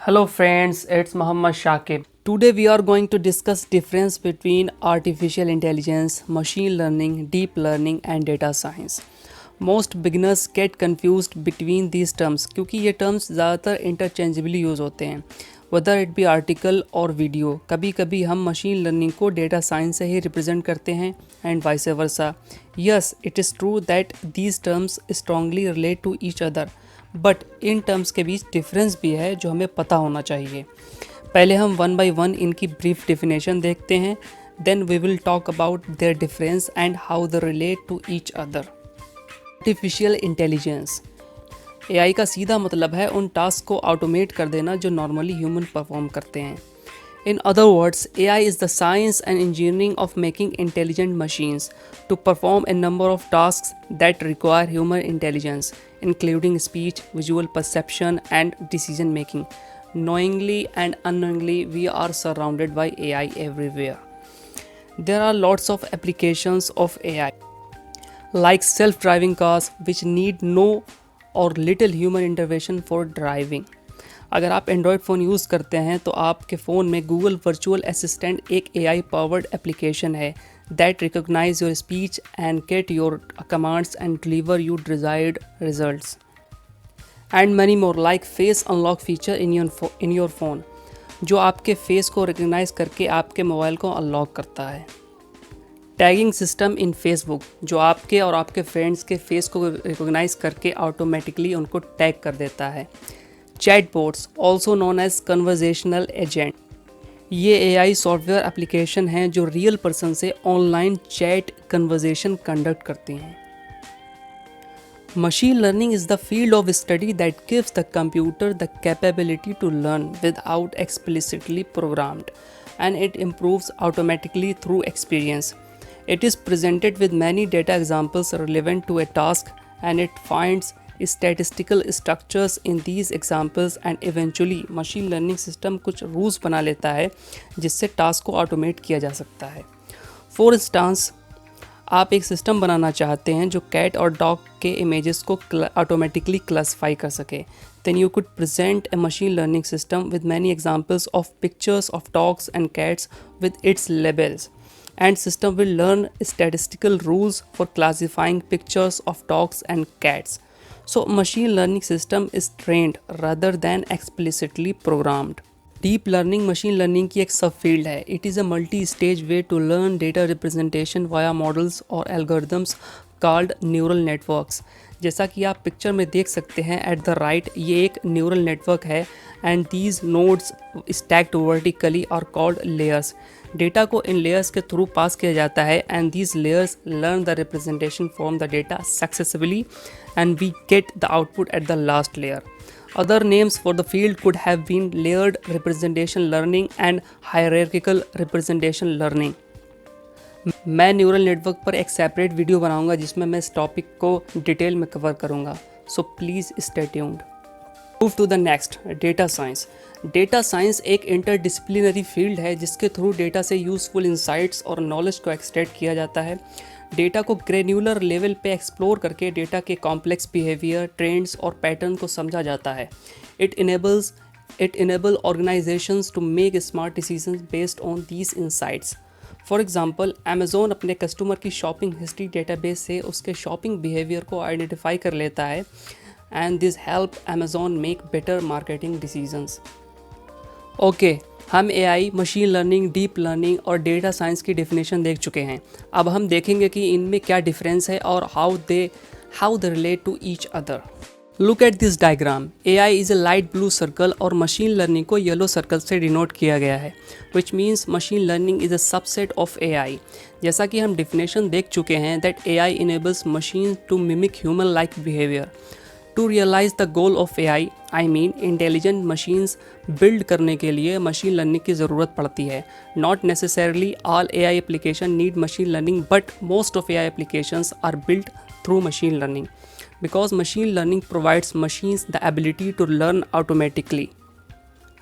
Hello friends, it's Muhammad Shakib. Today we are going to discuss difference between artificial intelligence, machine learning, deep learning and data science. Most beginners get confused between these terms क्योंकि ये terms ज़्यादातर interchangeably use होते हैं. Whether it be article और video, कभी कभी हम machine learning को data science से ही represent करते हैं and vice versa. Yes, it is true that these terms strongly relate to each other. But in terms के बीच डिफरेंस भी है जो हमें पता होना चाहिए. पहले हम वन बाय वन इनकी ब्रीफ डेफिनेशन देखते हैं, then we will talk about their difference and how they relate to each other. Artificial intelligence, AI का सीधा मतलब है उन टास्क को ऑटोमेट कर देना जो नॉर्मली ह्यूमन परफॉर्म करते हैं. In other words, AI is the science and engineering of making intelligent machines to perform a number of tasks that require human intelligence, including speech, visual perception, and decision making. Knowingly and unknowingly, we are surrounded by AI everywhere. There are lots of applications of AI, like self-driving cars, which need no or little human intervention for driving. अगर आप Android phone use करते हैं तो आपके phone में Google virtual assistant एक AI powered application है that recognise your speech and get your commands and deliver you desired results and many more like face unlock feature in your phone जो आपके face को recognise करके आपके mobile को unlock करता है. टैगिंग सिस्टम इन फेसबुक जो आपके और आपके फ्रेंड्स के फेस को रिकॉग्नाइज करके ऑटोमेटिकली उनको टैग कर देता है. Chatbots also known as conversational agent, ये AI सॉफ्टवेयर एप्लीकेशन हैं जो रियल पर्सन से ऑनलाइन चैट कन्वर्जेशन कंडक्ट करती हैं. Machine learning is the field of study that gives the computer the capability to learn without explicitly programmed and it improves automatically through experience. It is presented with many data examples relevant to a task and it finds statistical structures in these examples and eventually machine learning system कुछ rules बना लेता है जिससे task को automate किया जा सकता है. फॉर इंस्टांस, आप एक सिस्टम बनाना चाहते हैं जो कैट और डॉग के इमेजेस को ऑटोमेटिकली क्लासीफाई कर सके. then you could present a machine learning system with many examples of pictures of dogs and cats with its labels. And system will learn statistical rules for classifying pictures of dogs and cats. So machine learning system is trained rather than explicitly programmed. Deep learning machine learning की एक सब field है. It is a multi-stage way to learn data representation via models or algorithms called neural networks. जैसा कि आप picture में देख सकते हैं एट द राइट, ये एक न्यूरल नेटवर्क है and these nodes stacked vertically are called layers. Data को इन लेयर्स के थ्रू पास किया जाता है and these layers learn the representation from the data successfully and we get the output at the last layer. Other names for the field could have been layered representation learning and hierarchical representation learning. मैं neural network पर एक separate video बनाऊंगा जिसमें मैं इस topic को detail में cover करूंगा, so please stay tuned. Move to the next, data science. Data science एक इंटरडिसिप्लिनरी फील्ड है जिसके थ्रू डेटा से यूजफुल इंसाइट्स और नॉलेज को एक्सट्रैक्ट किया जाता है. डेटा को ग्रेन्यूलर लेवल पे एक्सप्लोर करके डेटा के कॉम्प्लेक्स बिहेवियर, ट्रेंड्स और पैटर्न को समझा जाता है. It enable organisations to make smart decisions based on these insights. For example, Amazon अपने कस्टमर की शॉपिंग हिस्ट्री डेटाबेस से उसके शॉपिंग बिहेवियर को आइडेंटिफाई कर लेता है and this help Amazon make better marketing decisions. Okay, हम AI, machine learning, deep learning और डेटा साइंस की डेफिनेशन देख चुके हैं. अब हम देखेंगे कि इनमें क्या डिफरेंस है और how they relate to each other. Look at this diagram. AI is a light blue circle और मशीन लर्निंग को येलो सर्कल से डिनोट किया गया है, which means machine learning is a subset of AI. जैसा कि हम डेफिनेशन देख चुके हैं that AI enables machine to mimic human like behaviour. To realise the goal of AI, I mean intelligent machines build करने के लिए मशीन लर्निंग की ज़रूरत पड़ती है. Not necessarily all AI application need machine learning but most of AI applications are built through machine learning because machine learning provides machines the ability to learn automatically.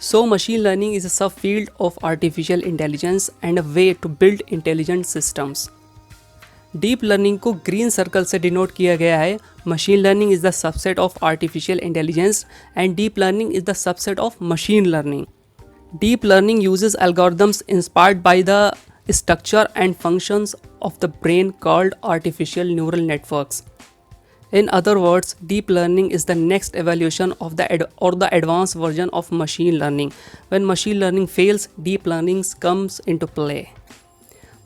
So machine learning is a subfield of artificial intelligence and a way to build intelligent systems. Deep learning को green circle से denote किया गया है। Machine learning is the subset of artificial intelligence and deep learning is the subset of machine learning. Deep learning uses algorithms inspired by the structure and functions of the brain called artificial neural networks. In other words, deep learning is the next evolution of the advanced version of machine learning. When machine learning fails, deep learning comes into play.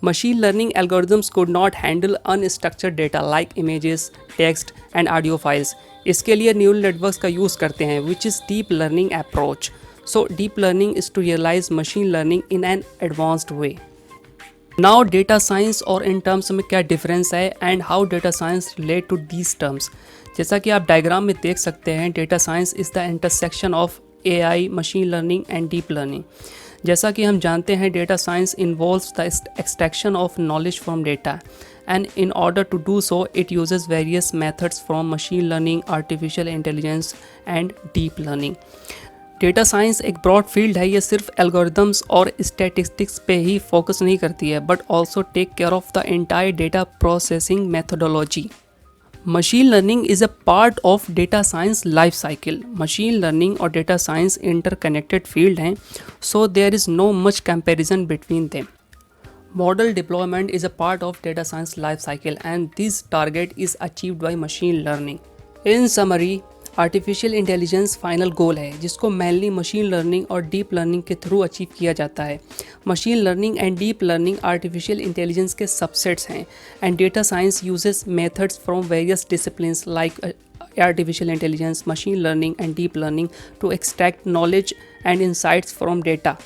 Machine learning algorithms could not handle unstructured data like images, text and audio files. इसके लिए neural networks का use करते हैं, which is deep learning approach. So deep learning is to realize machine learning in an advanced way. Now data science और in terms में क्या difference है and how data science relate to these terms. जैसा कि आप diagram में देख सकते हैं, data science is the intersection of AI, machine learning and deep learning. जैसा कि हम जानते हैं, data science involves the extraction of knowledge from data, and in order to do so it uses various methods from machine learning, artificial intelligence and deep learning. Data science एक broad field है, ये सिर्फ algorithms और statistics पे ही focus नहीं करती है, but also take care of the entire data processing methodology. Machine learning is a part of data science life cycle. Machine learning और डेटा साइंस इंटरकनेक्टेड फील्ड हैं, so there is no much comparison between them. Model deployment is a part of data science life cycle and this target is achieved by machine learning. In summary, artificial intelligence final goal है जिसको mainly machine learning और deep learning के through achieve किया जाता है। Machine learning and deep learning artificial intelligence के subsets हैं and data science uses methods from various disciplines like artificial intelligence, machine learning and deep learning to extract knowledge and insights from data.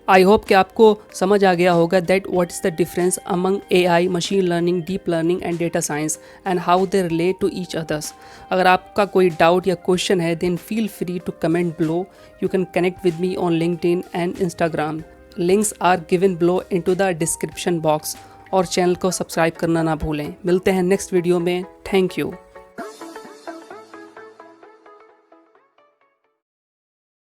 I hope कि आपको समझ आ गया होगा that what is the difference among AI, machine learning, deep learning and data science and how they relate to each others. अगर आपका कोई doubt या क्वेश्चन है then feel free to comment below. You can connect with me on LinkedIn and Instagram. Links are given below into the description box और channel को subscribe करना ना भूलें। मिलते हैं नेक्स्ट वीडियो में। Thank you.